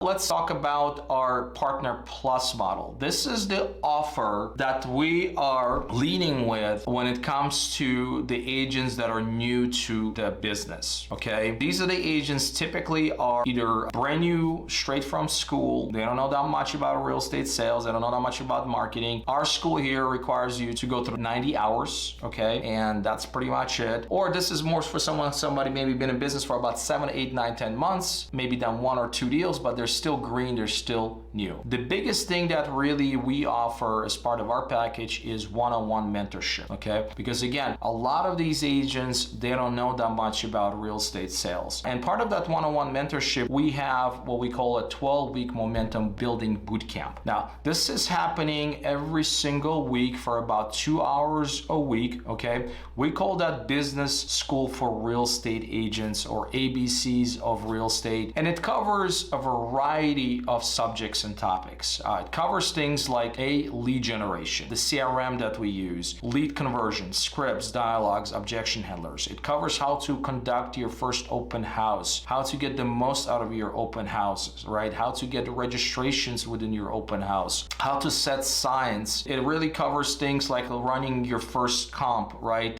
Let's talk about our Partner Plus model. This is the offer that we are leading with when it comes to the agents that are new to the business, okay? These are the agents typically are either brand new, straight from school. They don't know that much about real estate sales. They don't know that much about marketing. Our school here requires you to go through 90 hours, okay? And that's pretty much it. Or this is more for somebody maybe been in business for about 7, 8, 9, 10 months, maybe done 1 or 2 deals, but they're still green, they're still new. The biggest thing that really we offer as part of our package is one-on-one mentorship, okay? Because again, a lot of these agents, they don't know that much about real estate sales. And part of that one-on-one mentorship, we have what we call a 12-week momentum building bootcamp. Now, this is happening every single week for about 2 hours a week, okay? We call that Business School for Real Estate Agents, or ABCs of real estate. And it covers a variety of subjects and topics. It covers things like lead generation, the CRM that we use, lead conversion, scripts, dialogues, objection handlers. It covers how to conduct your first open house, how to get the most out of your open houses, right? How to get registrations within your open house, how to set signs. It really covers things like running your first comp, right?